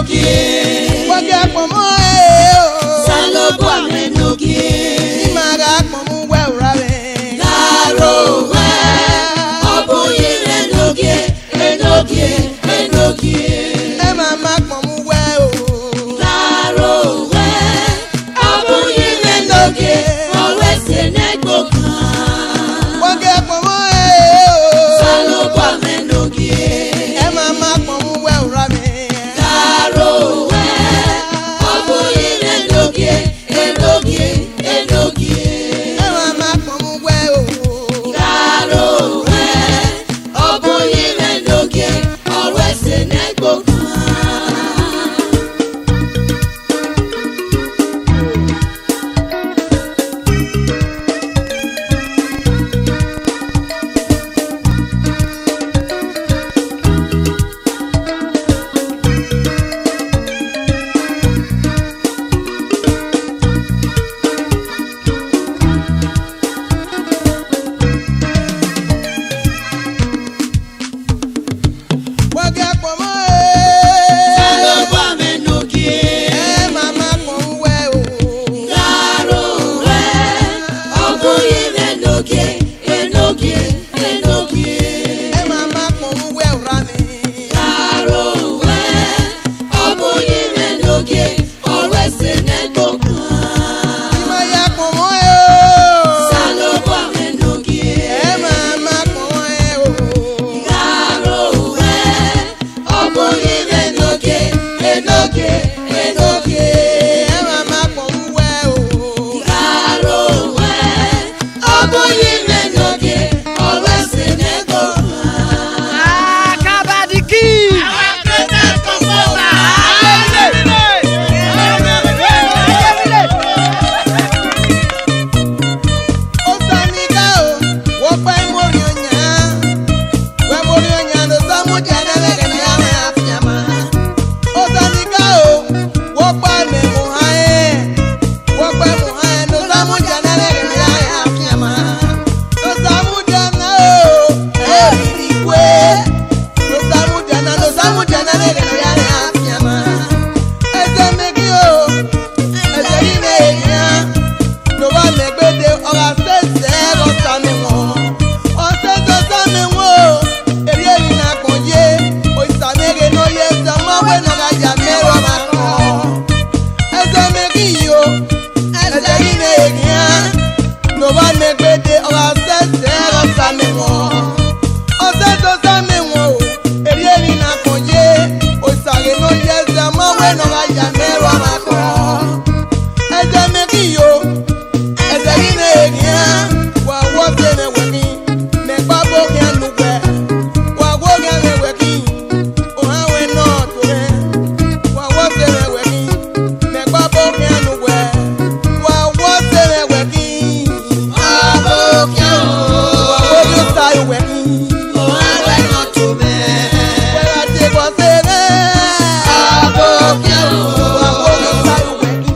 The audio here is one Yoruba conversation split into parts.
menokie. Wage pomo Osanobua menokie. Imaga pomo we urabe. Garo we. Obuyi menokie. Enokie. Mama pomo we o. Garo we. Obuyi menokie. Always in a book. Wage pomo Osanobua menokie. Mama pomo we urabe. Garo we. Obuyi menokie. Enokie. Mama pomo we o. Garo we. Obuyi menokie. Always in a book. Wage pomo Osanobua menokie. Mama pomo we o. Garo we. Obuyi menokie. Enokie. Mama pomo we urabe. Garo we. Obuyi menokie. Always in a book. Imaya pomo Osanobua menokie. Mama pomo Garo we. Obuyi menokie. Enokie. Mama pomo we o. Garo we. Obuyi menokie. Always in a book. Akaba the king. Osanika o, wo pa mori onya. We mori onya no samu jana le na ya ma afiama. Osanika o, wo pa me mo hae. Wo pa mo hae no samu jana le na ya afiama. No samu jana o, eri kwe. No samu jana le na ya afiama. Eze megi o, eze ine ya. No wa me gbede ora sese ọta mi wọn ọsẹ tó sá mi wọn o èrè èyí na kàn yé òyìnbá mẹ́rin náà yé ẹsẹ̀ mọ́wé náà ká yà mẹ́rọ máa kàn ẹsẹ̀ méjì yìí o ẹsẹ̀ yìí ní èyí hàn no wa me gbede ora sese ọta mi wọn ọsẹ tó sá mi wọn o èrè èyí na kàn yé òyìnbá mẹ́rin náà yé ẹsẹ̀ mọ́wé náà ká yà mẹ́rọ máa kàn ẹsẹ̀ méjì yìí o. Eze gị na-eri ha wa wote na-enweghị na-egba bụ oge anụgwe wa woge na-enweghị ụha wee nọtụre wa wote na-enweghị na-egba bụ oge anụgwe wa wote na-enweghị wa woge ụta enweghị were adịgwasịrị wa woge ụta enweghị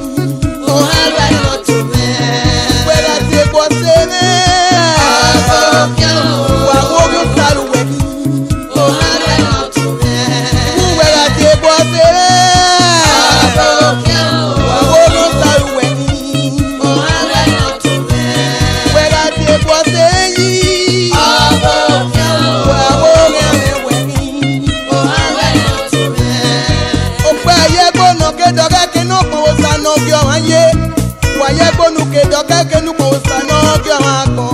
were adịgwasịrị wa woge ụta enweghị were adịgwasịrị wa woge ụta enweghị were adịgwasịrị wa woge enweghị Okpe ayé gbóná kédọ̀kẹ́ kínú kan ó saná bí ọ̀hún ayé. Wàyé gbónú kédọ̀kẹ́ kínú kan ó saná bí ọ̀hún akọ.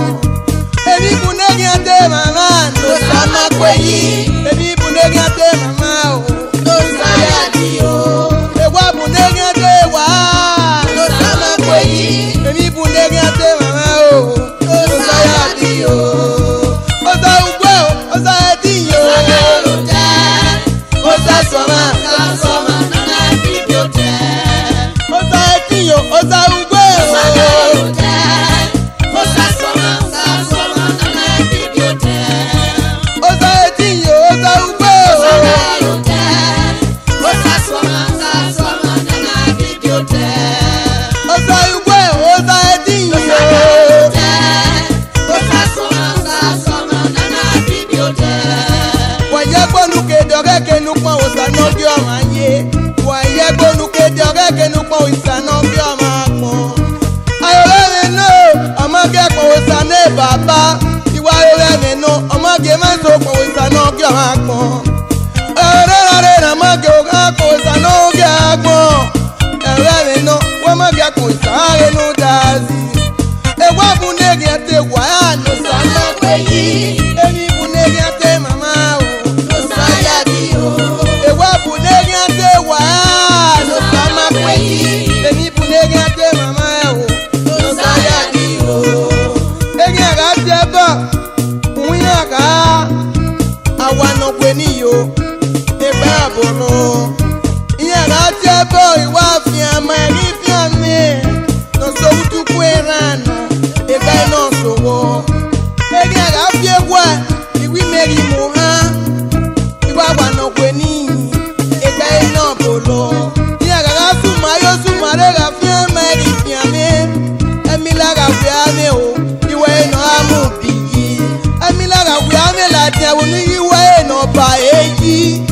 Èmi bùnẹ́gì àti màmá ló sámá pé yìí. Èmi bùnẹ́gì àti màmá o ló sáyà dì o. Èwà bùnẹ́gì àti wà ló sámá pé yìí. Èmi bùnẹ́gì àti màmá o ló sáyà dì o. Ọ̀sà ugbó ọ̀sà ẹ̀dí yìí o. Ọ̀sà sọ̀mà ọ̀sà ẹ̀dí yìí o. Ọ̀sà ugbó ọ̀sà ẹ̀dí yìí o. Ọ̀sà ugbó ọ̀sà ugbó ọ̀sà ẹ̀dí yìí o. Wàyé gbónú kédọ̀kẹ́ kínú kan ó saná bí ọ̀hún ayé. gbónú kéde ọ̀rẹ́ kẹnu pọ̀ ìsànà bí ọmọ àpọ̀n. ayọ̀lẹ́ mi nù ọmọge pọ̀ ìsànà bàbá ìwà ayọ̀lẹ́ mi nù ọmọge máa ń so pọ̀ ìsànà bí ọmọ àpọ̀n. ọ̀rẹ́ rẹ̀ ọmọge òkà pọ̀ ìsànà bí àpọ̀n. ẹ̀rẹ́ mi nù wọ́n mọ̀ge pọ̀ ìsànà nù dàzí. ewa bunegi ate waya no sama kweyi. emi bunegi ate mama o no saya di o. ewa bunegi ate waya no sama kweyi. emi bunegi ate mama o no saya di o. egi aga tieba unyi aga awano kweni yo ebe abono. iye aga tieba iwa fiama eri fiame no so utukwu erano. ebe no sowo egi aga fie gwa iwi meri mo ha iwa gwa no kweni ebe no bolo ni aga ga suma yo suma re ga fie meri fiame emila ga fiame o iwe no amu bi emila ga fiame la te wo ni iwe no ba eji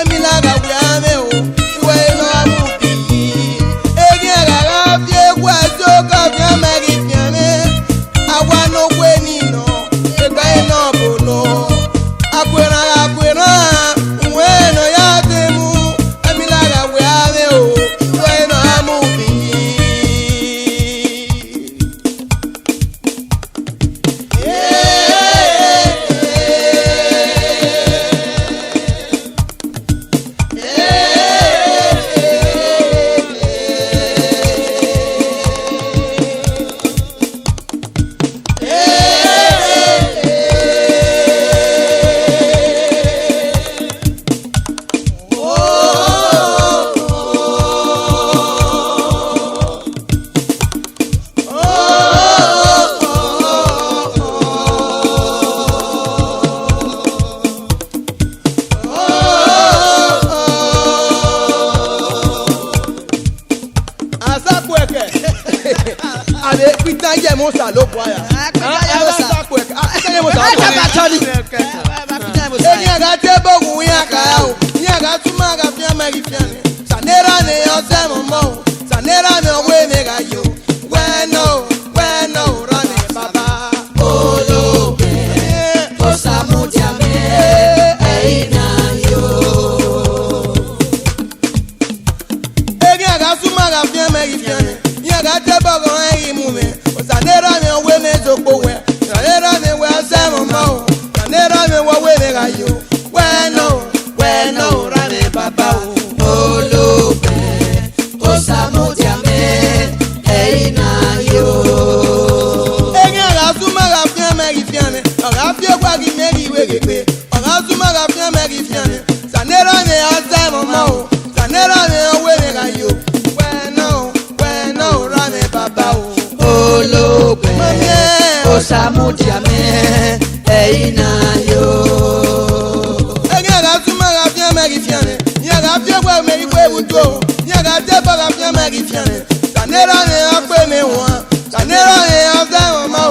emila ga fiame o iwe no amu bi egi aga ga fie gwa so ka fiame ri fiame awa no kweni no ebe no bolo akwera uwe no ya demu emila ga we ave o uwe no amu bi. Ade pita ye mo sa lo boya. Eni aga te bogun ya ka o. Ni aga tuma ga fi amari fi ani. Sanera ne o se mo mo. Sanera ne we me ga yo. We no rane baba. Olóògbé Osanobua ẹ̀yìnà yo. Eni aga tuma ga fi amari fi ani. Ni aga te bogun eyin mu me. Sanera ne we me zokpo we. Sanera ne we se mo mo. Sanera ne we me ga yo. We no rane baba o. Olóògbé Osanobua ẹ̀yìnà yo. Egi aga tuma ga fi amari fi ani. Aga fi gwa gi meri we gepe. Aga tuma ga fi amari fi ani. Sanera ne o se mo mo. Sanera ne we me ga yo. We no rane baba o. Olóògbé Osanobua ẹ̀yìnà yo. Egi aga tuma ga fi amari fi ani. Ni aga fi gwa meri we wuto. Ni aga te ba ga fi amari fi ani. Sanera ne o pe me won. Sanera ne o se mo mo.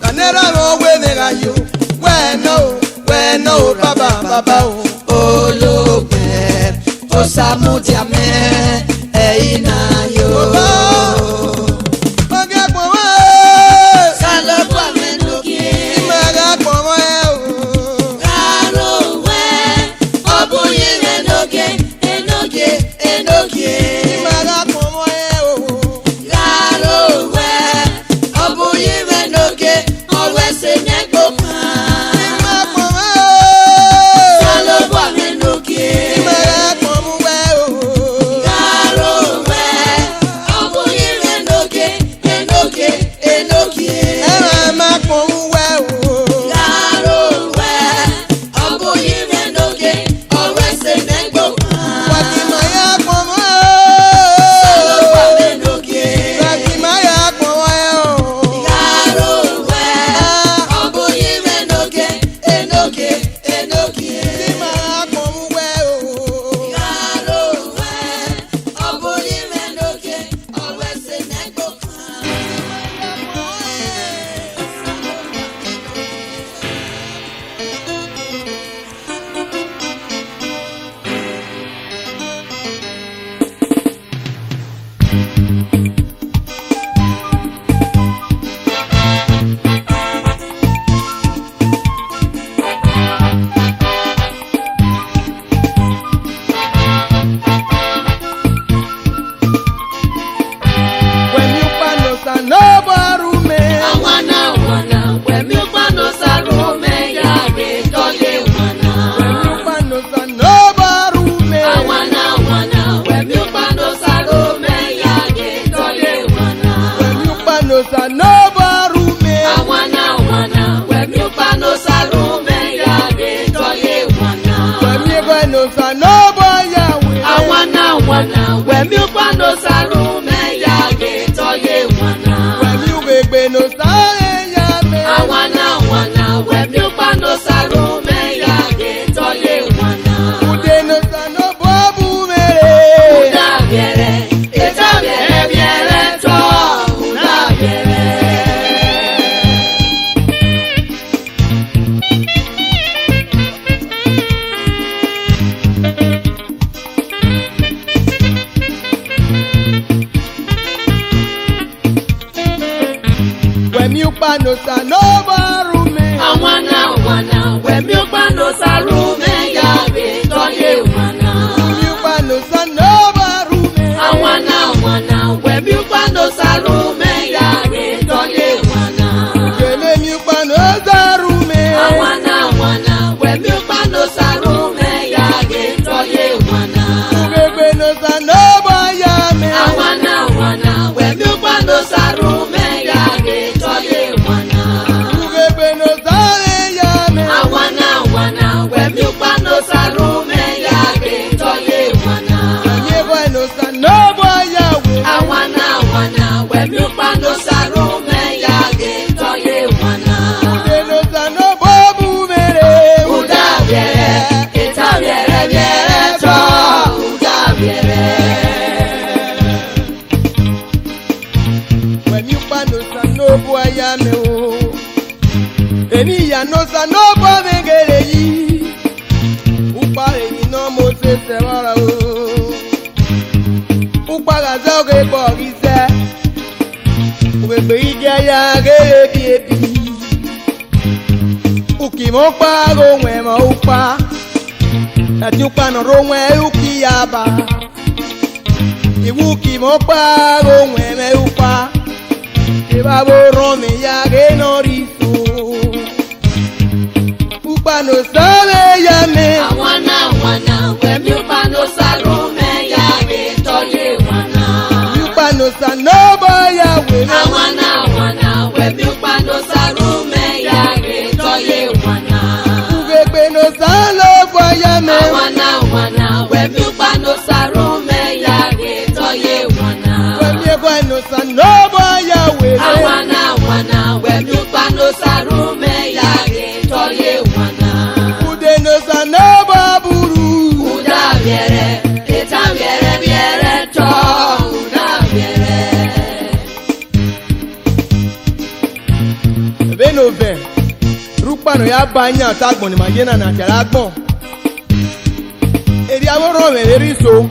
Sanera no we me ga yo. We no baba o. Olóògbé Osanobua ẹ̀yìnà yo. Oge pon wa. Osanobua lókè. Imaga pon wa o. Karo we ọbụghị enoge. Imaga pon wa o. Karo we ọbụghị enoge. Ọwẹ́ sẹ̀ nyẹ́gbọ́ kan. Imaga pon wa o. Osanobua no Osanobua Yahweh. Awana wana wemi upano sarume yage toye wana. Wemi ugegbe no Osanobua Yahweh. Awana wana wemi upano sarume yage toye wana. Ude no Osanobua bumere. Uda biere, eta biere biere to. Uda biere. Wemi upano Osanobua rume. Awana wana wemi upano sarume yage toye wana. Wemi upano Osanobua rume. Awana wana wemi upano sarume yage toye wana. Wemi upano Osanobua rume. Awana wana wemi upano sarume yage toye wana. Ugegbe no Osanobua Yahweh. Awana wana wemi upano sarume yage toye wana. Ugegbe no Osanobua Yahweh. Awana wana wemi upano sarume yage toye wana. Yegwe no Osanobua Yahweh. Awana wana wemi upano sarume yage toye wana. Ude no Osanobua bumere. Uda biere, eta biere biere to. Uda biere. Wemi upano Osanobua Yahweh o. Eni ya no Osanobua megere yi. Upa eyi no Moses sewara o. Upa gaza oge bogise. Ugegbe ije ya gere bi ebi. Uki mo pa ro nwe mo upa. Ati upa no ro nwe uki yaba. Iwu ki mo pa ro nwe me upa. Iba bo ro me ya ge no riso. Upa no sabe ya me. Awana wana wemi upano sarume yage toye wana. Upa no Osanobua Yahweh. Awana wana wemi upano sarume yage toye wana. Ugegbe no Osanobua Yahweh. Awana wana wemi upano sarume yage toye wana. Wemi egwe no Osanobua Yahweh. Awana wana wemi upano sarume yage toye wana. Ude no Osanobua buru. Uda biere, eta biere biere to. Uda biere. Ebe no ve. Rukpa no ya banya tagbon ni majena na jara gbon. Eri aworo me eri so.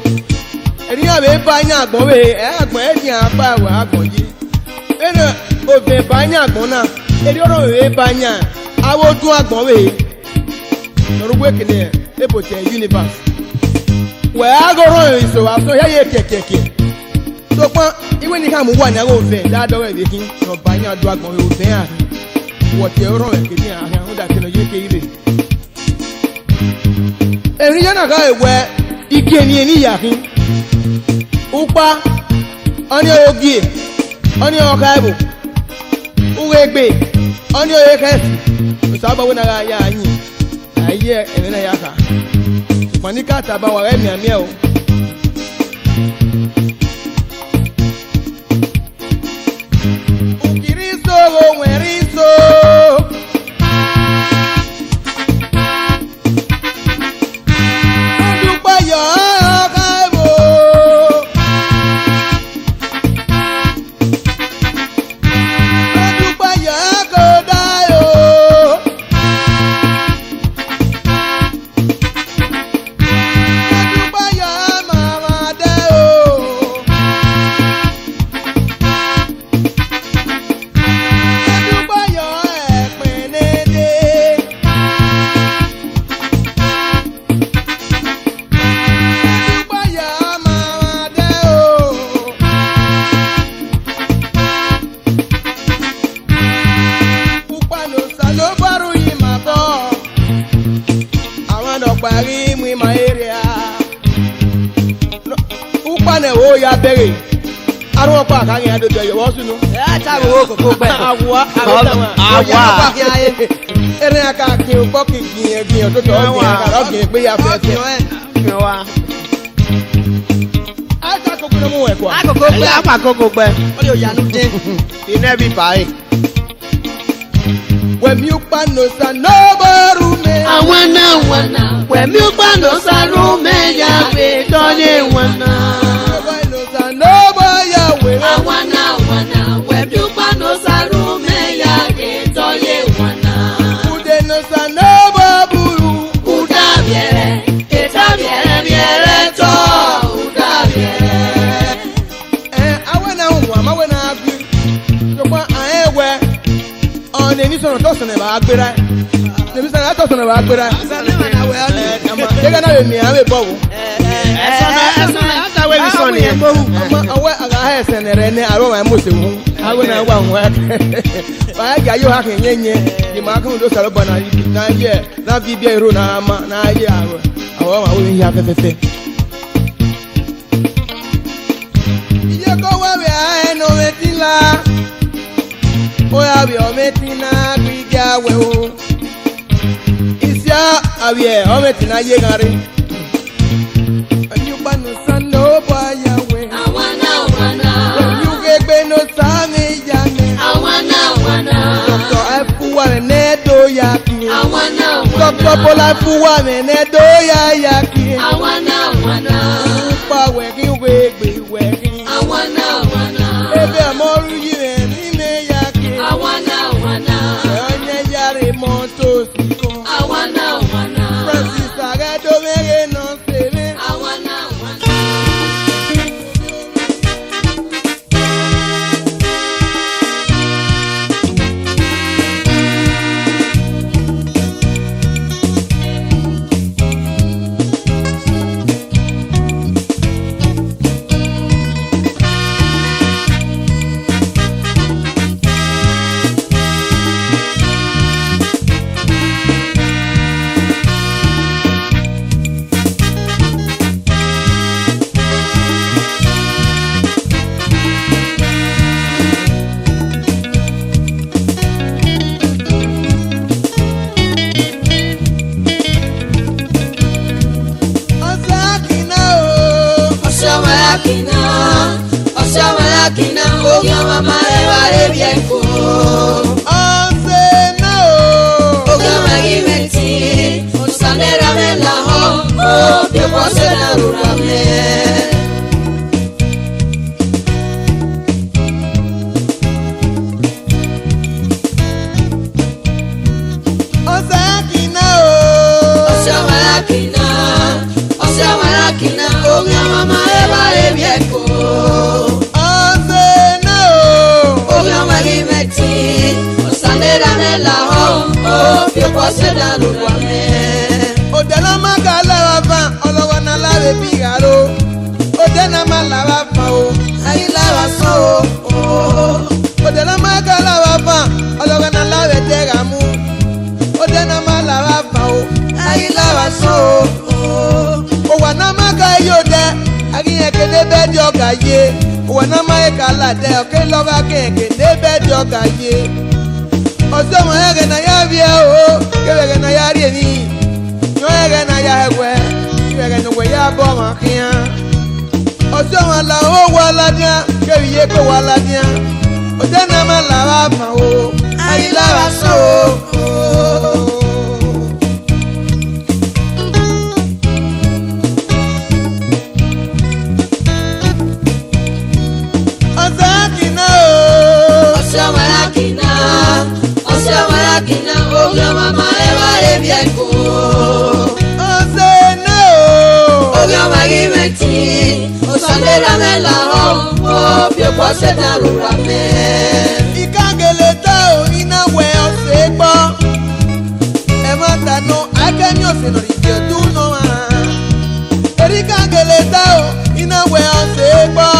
Eri abe banya agbon we, agbon e di apa wa agbon yi. Ena ove banya agbon na. Eri oro we banya. Awo dun agbon we. Norugwe kene ebote universe. We agoro so aso ya ye kekeke. So pon iwe ni ka mu wa ni awo ve da do we be kin. No banya do agbon we o ve a. Wọ̀tí ọ̀rọ̀ ẹ̀kẹ́ ní àárín àwọn dàkẹ́lẹ̀ yé ké ibè. Ẹ̀rin yẹn nàka ìwẹ́ ike ní ẹni yàkín. Upa ọ́ní ogie ọ́ní ọ̀ka ẹ̀bù. Uwe gbè ọ́ní oye kẹ́sì. Ìsàbọ̀wé nàka yà á yìn. Àyè ẹ̀rin náà yà kà. Ṣùgbọ́n ní káàtà bá wà rẹ̀ mìàmì ẹ̀ o. Ukiri soro nwere iso. Odukpa yọ ọka ebo. Odukpa yọ ọka odayo. Odukpa yọ mama de o. Arúgbó pa àkàrí àdójọ ìyọ̀wọ́ sínú. Ẹ táwọn owó kòkó pẹ́. Àwọ̀ àwọ̀ Àwa. Erin aka kí o gbọ́ kí gbìyànjú tó tọ́ ọ̀gbìn àkàrà ọ̀gbìn pé ya fẹ́ fẹ́. Aka kókó ló mú ẹ̀kọ́. Àkókò pẹ́. Apa koko pẹ́. Ó yóò yanu dín. Iná bí fàáyé. Wẹ̀mí ó pa nòsà nóbòrú mi. Àwọn náà wọ̀n náà. Wẹ̀mí gbàdọ̀ sáré mẹ́yà pé tọ́lé wọn náà. Wẹ̀mí nòsà nóbò yàwé. Àwọn náà wọ̀n náà. Wẹ̀mí gbàdọ̀ sáré mẹ́yà pé tọ́lé wọn náà. Kùdé nòsà nóbò burú. Kúdà bẹ̀rẹ̀, ètà bẹ̀rẹ̀ bẹ̀rẹ̀ tọ́. Kúdà bẹ̀rẹ̀. Àwọn náà wọ̀ àmàwẹ̀ náà bí. Ṣùgbọ́n àyẹ̀ wẹ̀ ọ̀nà ẹni sọ̀rọ̀ tó sọ̀nà ìbá gbéra. Nèmi sọ̀rọ̀ tó sọ̀nà ìbá gbéra. Jẹ́gẹ́ náà lè mi àwọn èbọ̀ wò. Ẹ̀sọ́nà àtàwé mi sọ nìyẹn. Ọwọ́ àgbà ẹ̀sẹ̀ nẹ̀rẹ̀ ní àrọ̀ wà mọ̀ sèwú. Àwọn náà wà wọ́n. Báyà gà yóò hákì yẹn yẹn. Ìmọ̀ akínwó ló sọ̀rọ̀ bọ̀ náà yẹ náà fi bí ẹ̀rọ náà má náà yẹ àrọ̀. Àwọn àwọn yìí yà fẹ́fẹ́fẹ́. Iye kọ́ wá bẹ̀ ẹnu mẹ́tí la. Ó yà bẹ̀ ọ mẹ́tí náà gbígbé àwẹ̀ o. Ìsíá àwẹ̀ ọ mẹ́tí náà yé kárí. Ẹ̀yìn panu sanda ó bọ̀ ayàwẹ̀. Àwọn náà wọ̀n náà. Ẹ̀yìn gbégbé ní sámi yá mi. Àwọn náà wọ̀n náà. Dr. Ẹ̀fúwa mi ní ẹ̀dọ́ yá kiri. Àwọn náà wọ̀n náà. Dr. Bọ́lá Ẹ̀fúwa mi ní ẹ̀dọ́ yá kiri. Àwọn náà wọ̀n náà. Nípa wẹ̀kí wẹ̀gbẹ̀ wẹ̀kí. Àwọn náà wọ̀n náà. Ebi àmọ́rú yìí rẹ̀ ní mi yá kiri. Àwọn náà wọ̀n náà. Ẹ̀yìn yára mọ́tò sí kan. Àwọn náà wọ̀n náà. Francis Agẹ́dọ́mẹ́rẹ́ náà ṣeré. Àwọn náà wọ̀n náà. Kina oya mama eva ebieko Ọ̀sẹ̀ náà o. oya magi meti osanera me la ho o de pose na rura me Ọ̀sẹ̀ kìnnà o. Osha malakina oya mama eva ebieko Ọ̀sẹ̀ náà o. oya magi meti osanera me la ho o de pose na rura me Òdẹ́nà máa ga lára fan ọlọ́wọ́ náà láre bí ìhàró. Òdẹ́nà máa lára fan o. ayi lara so o Òdẹ́nà máa ga lára fan ọlọ́wọ́ náà láre tẹ́ra mú. Òdẹ́nà máa lára fan o. ayi lara so o Òwà náà máa ga yóò dẹ́. Akínyẹn kéde bẹ́ẹ̀ di ọ̀gá yé. Òwà náà máa yẹ ká làdẹ́ ọ̀kẹ́ lọ́ba kéde bẹ́ẹ̀ di ọ̀gá yé. Ọ̀sẹ̀ wọn ẹ̀rẹ̀ náà yá rí ẹ o. Kẹ̀rẹ̀ náà yá rí èmi. Yọ ẹ̀rẹ̀ náà yá ẹ̀wẹ̀. Kẹ̀rẹ̀ náà wẹ̀ yá bọ̀ wọn kíá. Ọ̀sẹ̀ wọn là ó wọ aládìá. Kẹ̀rì yé kó wọ aládìá. Òjẹ́ náà máa làrá mà o. ayi lara so o Ọ̀sẹ̀ kìnnà o. Osha malakina oya mama eva ebieko Ọ̀sẹ̀ náà o. oya magi meti osanera me la ho o de pose na rura me Ìkàgèlè tá ò iná wẹ̀ ọ̀sẹ̀ gbọ́. Ẹ má tanú akẹ́ni ọ̀sẹ̀ lórí ìdí ọdún náà. Èrí kàgèlè tá ò iná wẹ̀ ọ̀sẹ̀ gbọ́.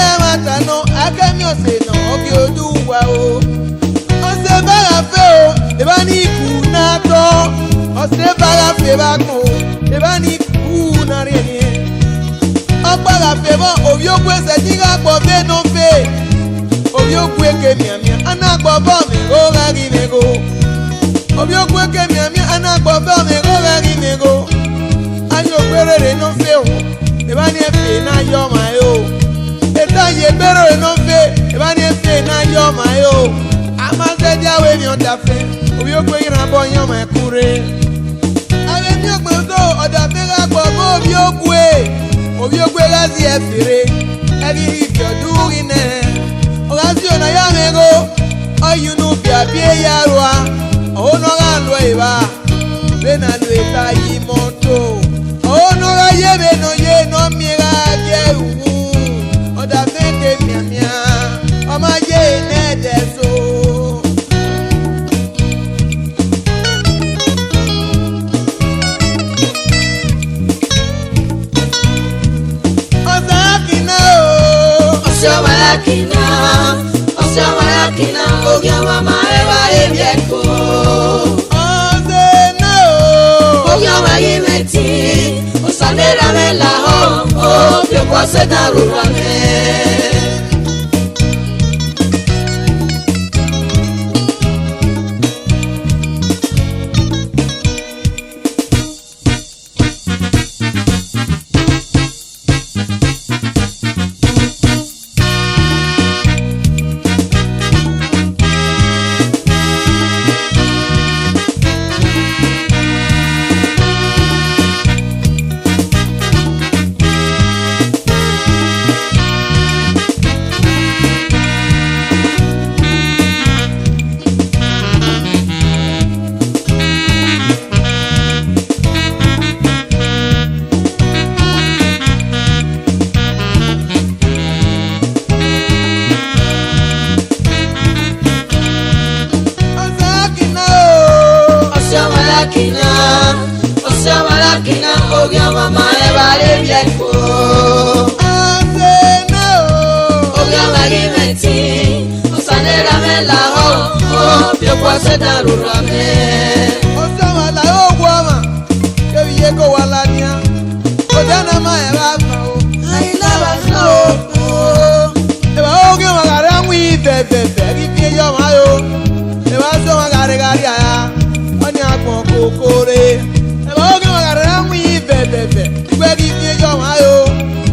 Ẹ má tanú akẹ́ni ọ̀sẹ̀ náà ọ̀gẹ̀ ọdún wa o. Ọ̀sẹ̀ bára fẹ́ o, ìbá ní ikú náà tọ́. Ọ̀sẹ̀ bára fẹ́ bá kàn o, ìbá ní ikú náà rí ẹni. Ọgbàrá la febo obiokwe se diga bobe no fe obiokwe ke miamia ana bobo me go gari me go obiokwe ke miamia ana bobo me go gari me go ayo perere no fe o e ba ni fe na yo ma yo eta ye perere no fe e ba ni fe na yo ma yo ama se jawe mi o da fe obiokwe ira bo yan ma kure ave mi o gbe so oda me ga bobo obiokwe ga si efere eri ifyo durine ogasio na ya mego oyunu bia bie yarwa ono ga lo iba bena lo eta yi moto ono ga yebe no ye no mira bie wu oda feke miamia o ma ye ne deso Osamalakina, ogia mama eva ebieko. Ogia magimeti, osanera mela ho, pio kwase darurame. Osamalakina, ogia mama eva ebieko. Ogia magimeti, osanera mela ho, pio kwase darurame. Osamala ogwama, kebieko walania, odana ma eva fao. Aila baso, eva ogia magara mwi bebe, bibie yo mayo, eva so magare garia, oni akon kokore. Bebe, bebe, yo mayo,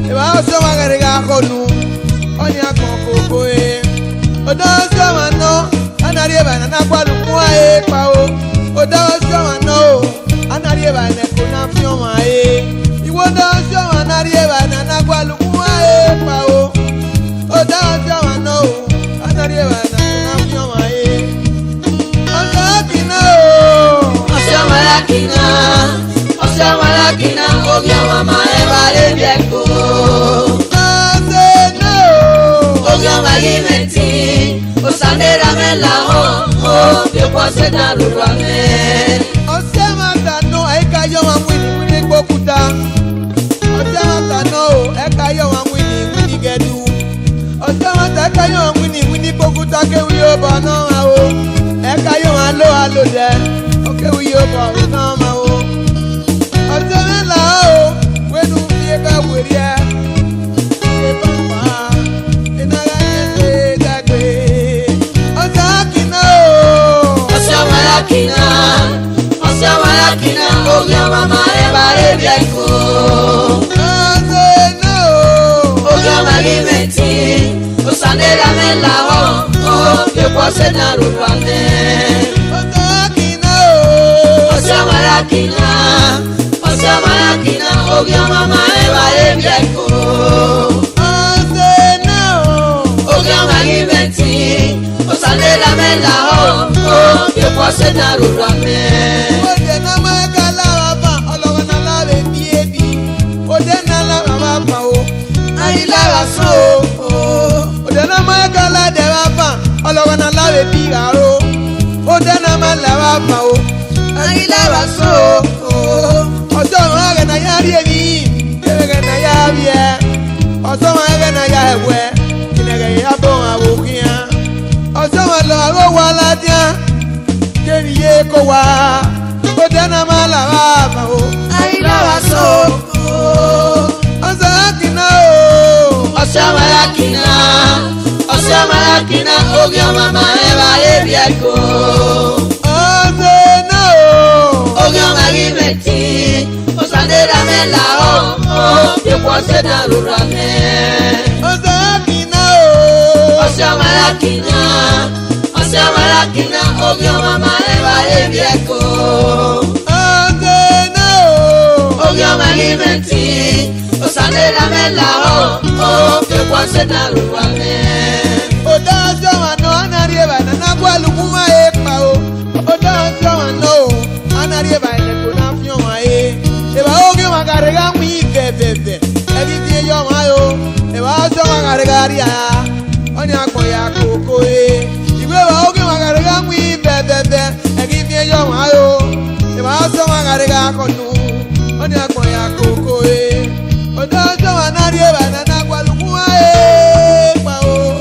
e ba so magare ga konu, oni akon koko e. Odo so mano, anari e ba na kwalu kwa e pa o. Odo so mano, anari e ba na kuna fio ma e. Iwo do so anari e ba na kwalu kwa e pa o. Odo so mano, anari e ba na kuna fio ma e. Osamalakina, ogia mama eva ebieko. Ogia magimeti, osanera mela ho, pio kwase darurame. Osamata no eka yo wini bokuta. Osamata no eka yo wini gedu. Osamata eka yo wini bokuta ke wiyo ba no awo. Eka yo alo de. Okay wiyo ba no ma o. Osamela o wenu fie ka weria. E papa enaga ne dagbe. Osamalakina, ogia mama eva ebieko. Ogia magimeti, osanera mela ho, pio kwase darurame. Osamalakina, ogia mama eva ebieko. Ogia magimeti, osanera mela ho, pio kwase darurame. Odena magala baba, ologana la bebi. Odena la baba o, aila baso. Odena magala de baba, ologana la bebi garo. Odena magala baba o, aila baso. Oso magana yari ebi, magana yabie. Oso magana yawe, inega yabo abukia. Oso magala wala dia. Keriye ko wa, odana mala baba o, aila baso. Asa kina o. ogyo mama eba ebieko Ose no. ogyo magimeti osandera mela o yekwase darurame Ose kina Osya malakina ogyo mama eba ebieko Ose no. ogyo magimeti osandera mela o yekwase darurame Odajo ano anarieba na nagwalu kuma epa o. Odajo ano anarieba ne kuna fio wa e. Eba oge magarega mi bebebe. Ebi tie yo ma yo. Eba ojo magarega ria. Oni akoya koko e. Iwe ba oge magarega mi bebebe. Ebi tie yo ma yo. Eba ojo magarega konu. Oni akoya koko e. Odajo anarieba na nagwalu kuma epa o.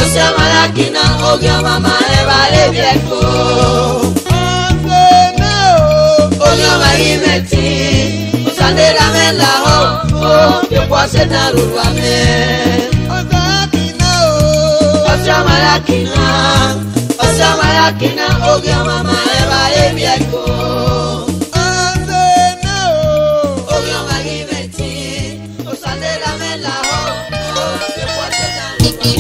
Osya malakina ogyo mama eba ebieko ogyo magimeti osandera mela o yekwase darurame Osya malakina ogyo mama eba ebieko ogyo magimeti osandera mela o yekwase darurame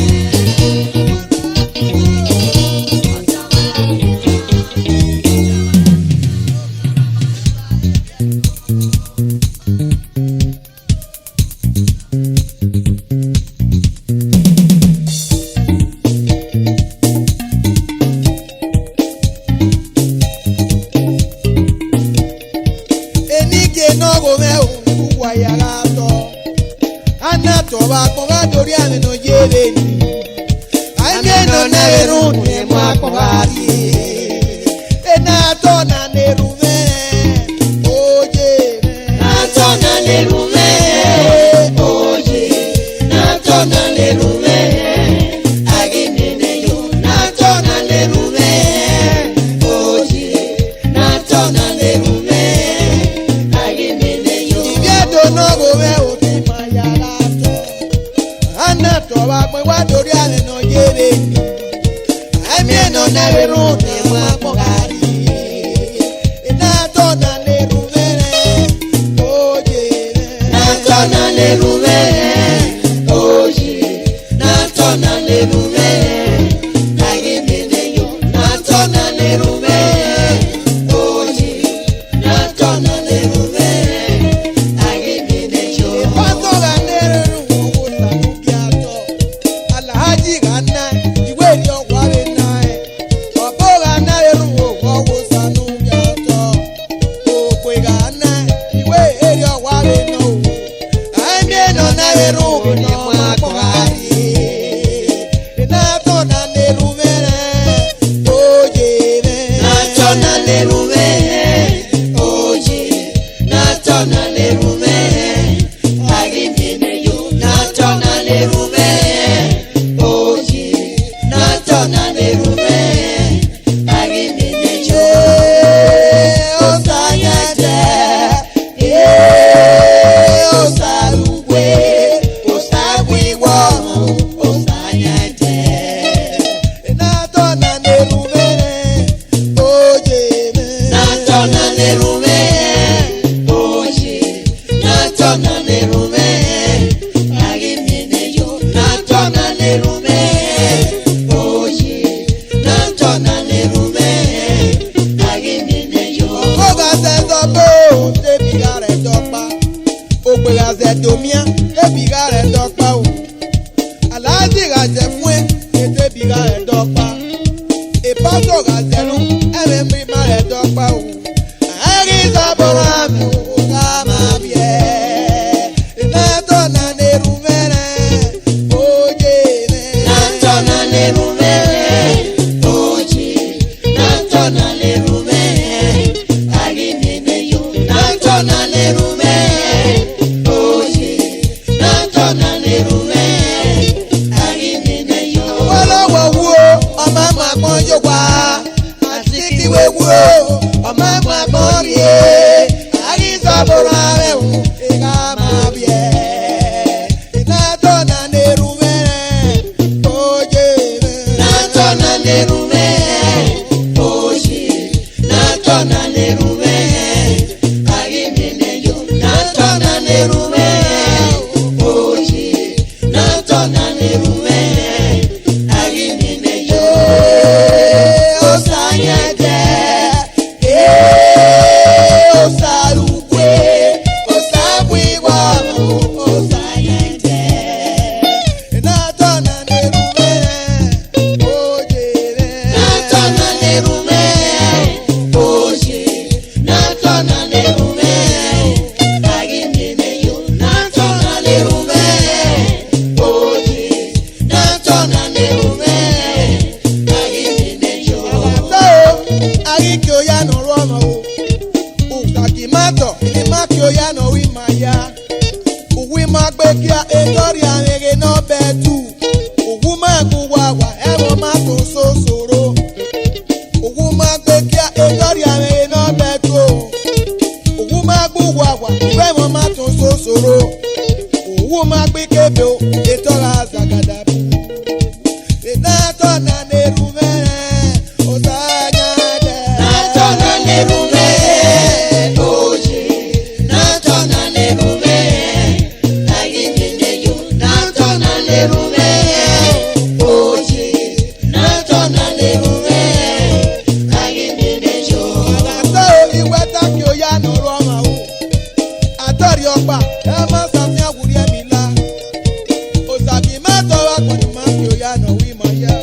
maya.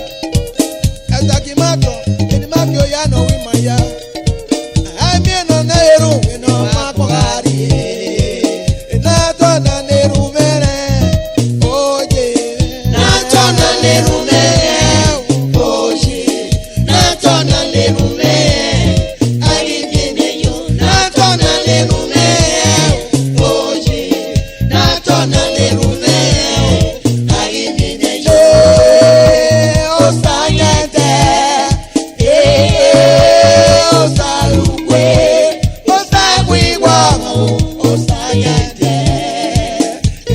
Ezaki mato, eni makio ya no wi maya. Ai mi no na eru, no makogari. Na to na neru mere, oje. Na to na neru mere, oje. Na to na neru mere, agi bene yo. Na to na neru mere, oje. Na to na neru mere, agi bene yo. Osayete, osalukwe, osagwiwa, osayete.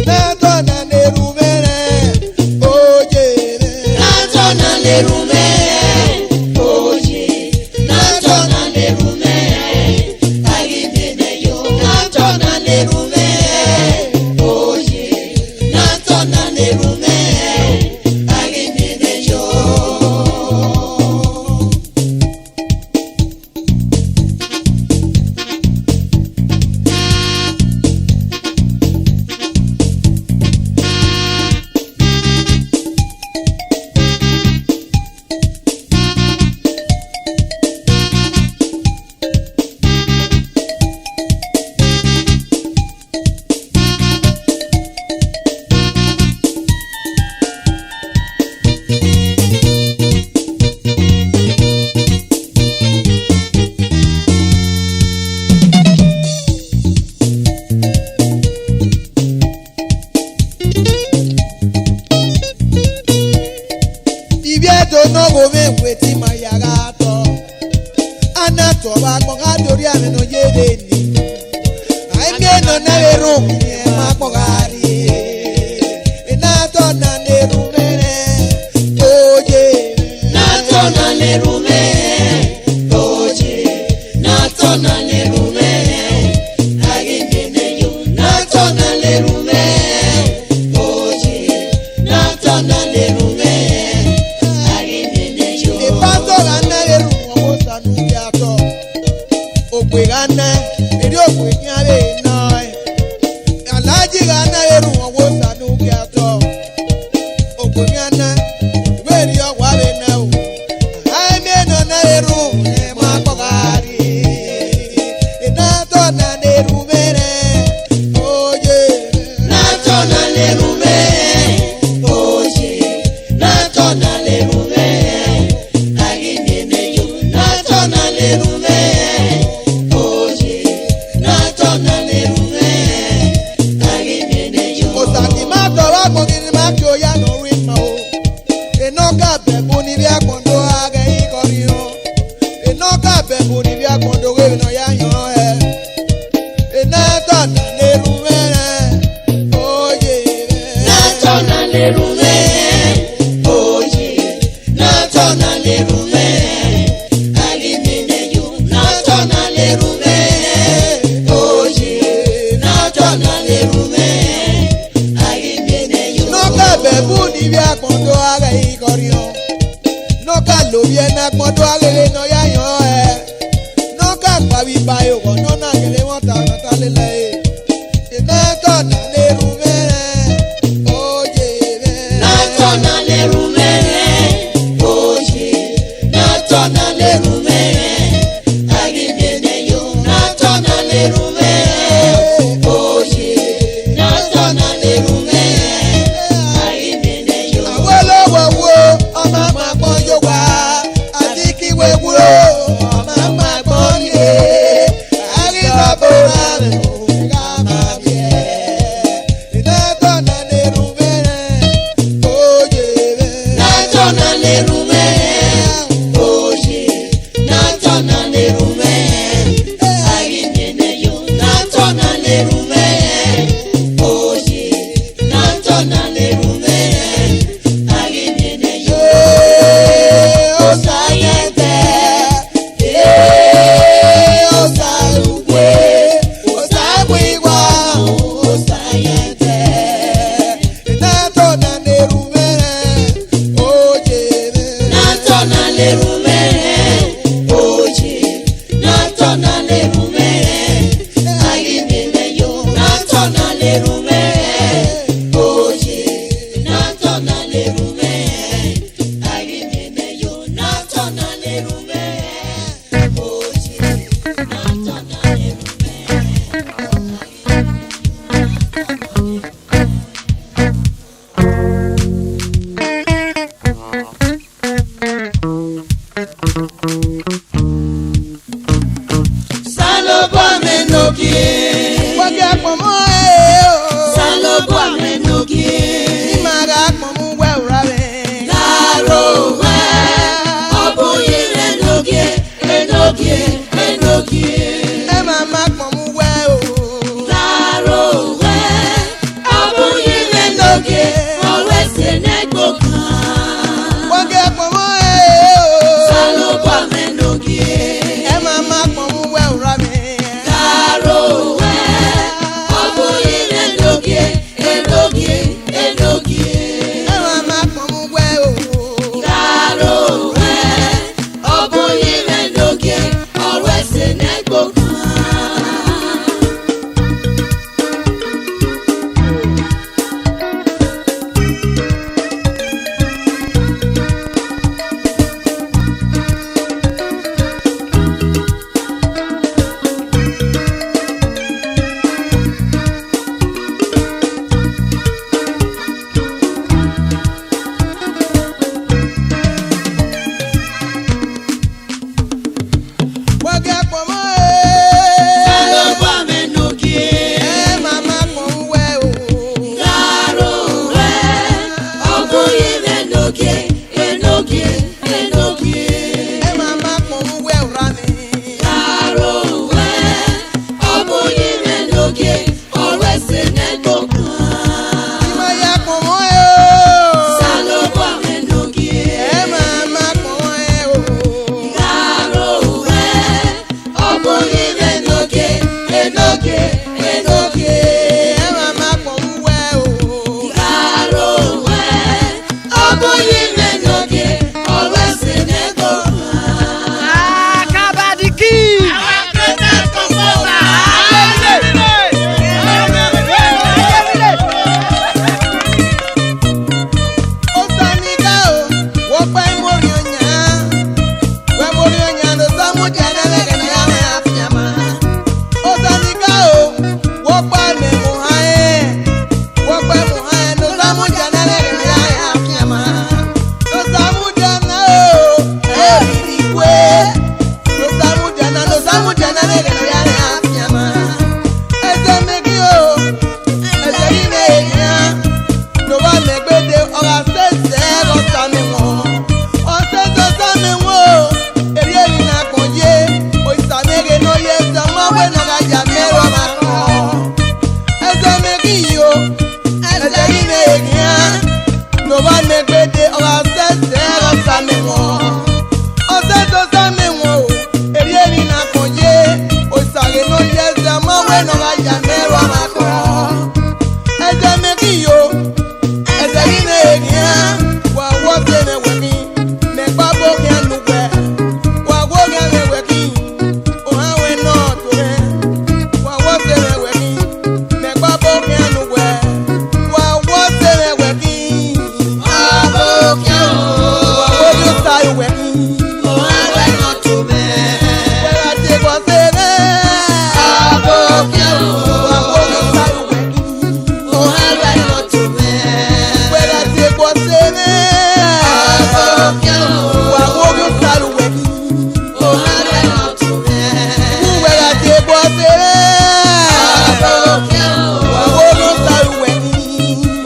Na to na neru mere, oje. Na to na neru mere, oje. Na to na neru mere, agi bene yo. Na to na neru mere, oje. Na to na neru mere, agi bene yo. Ibiedo no go me weti mayaga to. Anato ba ko ga dori ame no yede ni. Ai me no na eru ni ma ko gari. Inato na neru mere. Oje. Na to na neru mere, oje. Na to na neru mere, agi bene yo. Na to na neru mere, oje. Na to na neru mere, agi bene yo. Ipato ga na eru wo sanu ya to. Ogbe ga na eri ogbe ni are na. Alaji ga na eru wo sanu ya to. Ogbe ni ana. Iwe ri ogwa be na o. Ai me no na eru ni ma ko gari. Ina to na neru mere. Oye. Na to na neru mere, oje. Na to na neru mere, agi bene yo. Na to na neru mere, oje. Na to na neru mere, agi bene yo. Osaki ma to wa ko ni ma ki o ya no ri ma o. Enoka be bo ni bi akondo age yi kori o. Enoka be bo ni bi akondo we no ya yan e. Enato na neru mere. Oye. Na to na neru mere, oje. Na to na neru mere, agi bene yo. Na to na neru mere, oje. Na to na neru mere, agi bene yo. Noka be bo ni bi akondo age yi kori o. Noka lo bi na akondo age le no ya yan e. Noka pa bi ba yo ko no na gele won ta ta le le. Enato na neru mere. Oye. Na to na neru mere, oje. Na to na neru mere, agi bene yo. Na to na neru mere, oje. Na to na neru mere, agi bene yo. Awolowo ọmọ ma gbọ́n yóò wá àti kíwé wúrò ọmọ ma gbọ́n yé. Osanobua menokie. Wage pomo Osanobua menokie. Imaga pomo we urabe. Laro we. Obuyi menokie. Enokie. Mama pomo we o. Laro we. Obuyi menokie. Always in a book. Wage pomo Osanobua menokie. Mama pomo we urabe. Laro we. Obuyi menokie. Enokie. Mama pomo we o. Laro we. Obuyi menokie. Always in a book. Wage pomo Osanobua menokie. Mama pomo we o. Laro we. Obuyi menokie. Enokie. Mama pomo we urabe. Laro we. Obuyi menokie. Always in a book. Imaya pomo Osanobua menokie. Mama pomo o. Laro we. Obuyi menokie. Enokie. Mama pomo we o. Laro we. Obuyi menokie. Always in a book. Akaba the king. Osanika o, wo pa mori onya. We mori onya no samu jana le kana ya me afiama. Osanika o, wo pa me mo hae. Wo pa mo hae no samu jana le kana ya afiama. No samu jana o, eri kwe. No samu jana le kana ya afiama. Eze megi o, eze ine ya. No wa me gbede ora sese ọta mi wọn ọsẹ tó sá mi wọn o èrè èyí na kàn yé òsàmèrè náà yé sọmọwé náà ká yà mẹrọ máa kàn ẹsẹ méjì yìí o ẹsẹ yìí ní èyí hàn no wa me gbede ora sese ọta mi wọn ọsẹ tó sá mi wọn o èrè èyí na kàn yé òsàmèrè náà yé sọmọwé náà ká yà mẹrọ máa kàn ẹsẹ méjì yìí o. Eze yi na egi ha, wa wo se me weki, me pa bo ki anu we, wa wo ki me weki, o ha we no to me, wa wo se me weki, me pa bo ki anu we, wa wo se me weki, Abo kyo. wa wo ki sa yu weki, Oh, I will not to me. we la te kwa se me, Abo kyo. wa wo ki sa yu weki, Oh, I will not to me. we la te kwa se me, Abo kyo. wa wo ki sa yu weki. Oh, I will not to me. Wẹ́rẹ́ àti epo ọ̀sẹ̀ Abo kyo. wàwó ló ń ta ìwẹ̀ ní.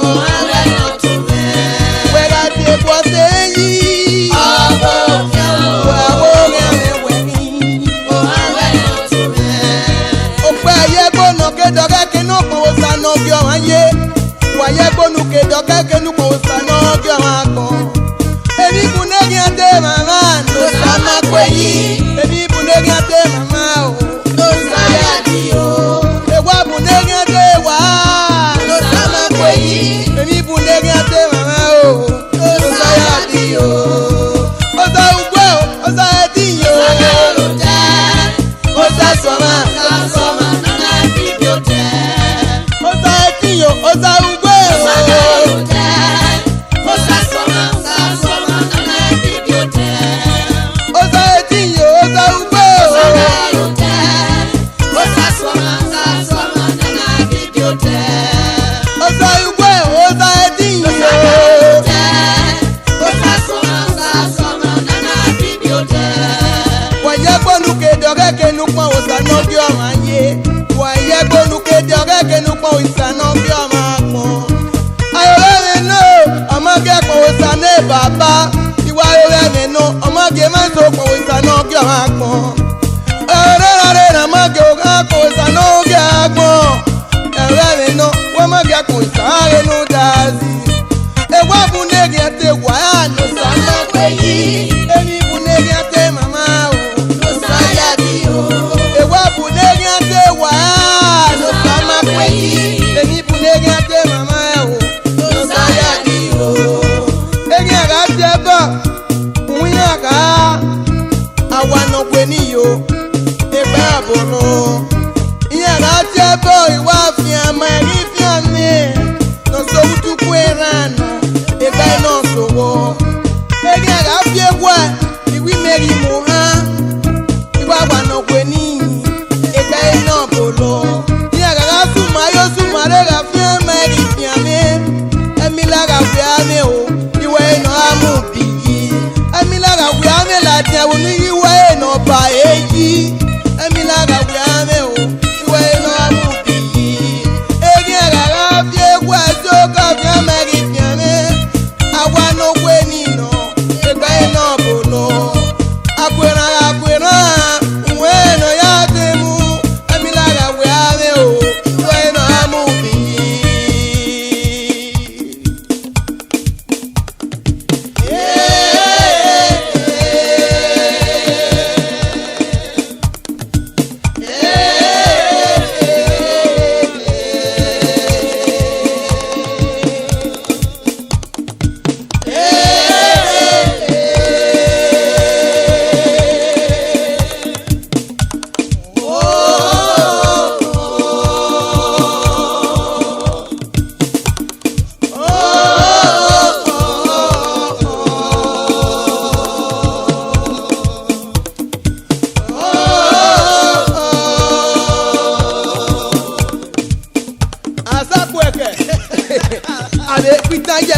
Oh, I will not to me. Wẹ́rẹ́ àti epo ọ̀sẹ̀ yìí Abo kyo. wàwó rẹ̀rẹ̀ wẹ̀ ní. Oh, I will not to me. Òpè ayé gbóná kédọ̀kẹ́ kínú kan ó saná bí ọ̀hún ayé. Wàyé gbónú kédọ̀kẹ́ kínú kan ó saná bí ọ̀hún akọ. Èmi bùnẹ́gì àti màmá ló sá máa pẹ́ yìí. Èmi bùnẹ́gì àti màmá o. Ló sáyà di o. Ewa bùnẹ́gì àti wà. Ló sá máa pẹ́ yìí. Èmi bùnẹ́gì àti màmá o. Ló sáyà di o. Ọ̀sà ugbó o, ọ̀sà ẹ̀dínyò. Sáyà ló jẹ́. Ó sá sọ́mà. Sá sọ́mà nánà bíbí ó jẹ́. Ọ̀sà ẹ̀dínyò, ọ̀sà ugbó o. Sáyà ló jẹ́. Ó sá sọ́mà nánà bíbí ó jẹ́. Ọ̀sà ẹ̀dínyò, ọ̀sà ugbó o. Sáyà ló fia akpon. Arena mage ogako sanoge akpon. Ewe no, we mage akpon sare no dazi. Ewa bunegi ate wa no sama kweyi. Emi bunegi ate mama o, no saya di o. Ewa bunegi ate wa no sama kweyi. Emi bunegi ate mama o, no saya di o. Egi aga jeba, unya ka. Awano kweni yo, ebe abono. Iya aga jeba iwa fiama ri fiame. No so utu kwerano. Ebe no sowo ege aga fie gwa iwi meri mo ha iwa gwa no kweni ebe no bolo ya aga suma re ga fie meri fiame emila ga fiame o iwe no amu bi emila ga fiame la te wonu iwe no ba eji emila ga fiame o iwe no amu bi ege aga fie gwa so ka fiame ri fiame awano kweni no ebe no bolo akwena uweno ya demu emilaga we ave o uweno amubi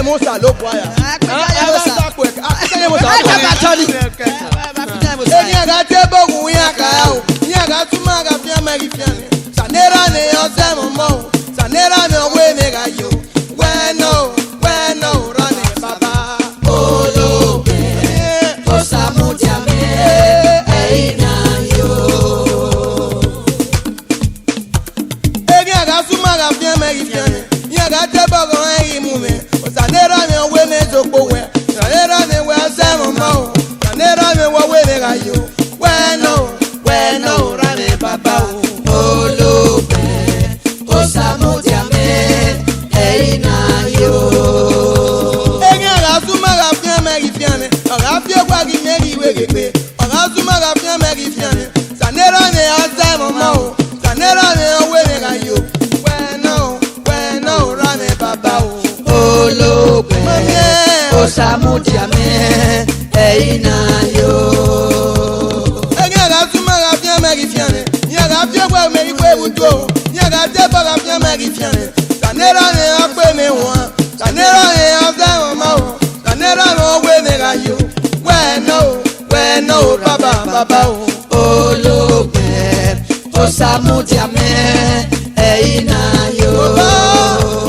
Mosa lo boya. Enya ga tebo kuya ka o. Nya ga tuma ga fia mari fiane. Sanera ne yo se mo. Sanera ne we me ga yo. Bueno, rane baba. Olo be. Osamu jame. Eina yo. Enya ga tuma ga fia mari fiane. Nya ga tebo go en mu me. Sanera me we me zoko we. Sanera me we se mo. Sanera me we me ga yo. Bueno, rane baba o. Olo be. Osamu jame. Eina yo. Enya ga suma ga fia meri fiane. Ga fia kwa gi meri we gepe. Ga suma ga fia meri fiane. Sanera me ase mo. Sanera me we me ga yo. Bueno, rane baba o. Olo be. Osamu jame. Eina yo. Enya ga suma ga fia meri fiane. Nya ga fia kwa meri we wuto. Nya ga te ba ga fia meri fiane. Sanera me akpe me wa. Sanera me ase mo. Sanera me we me ga yo. Bueno, baba o. Olo be. Osamu jame. Eina yo.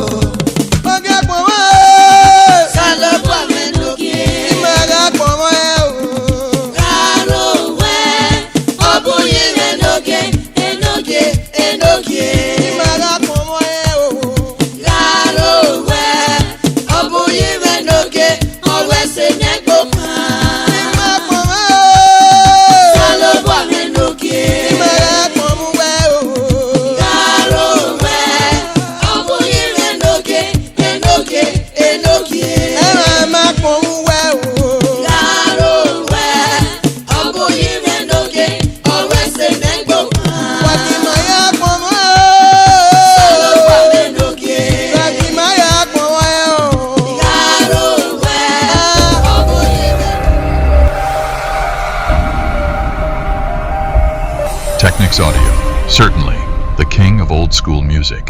Technics Audio, certainly the king of old school music.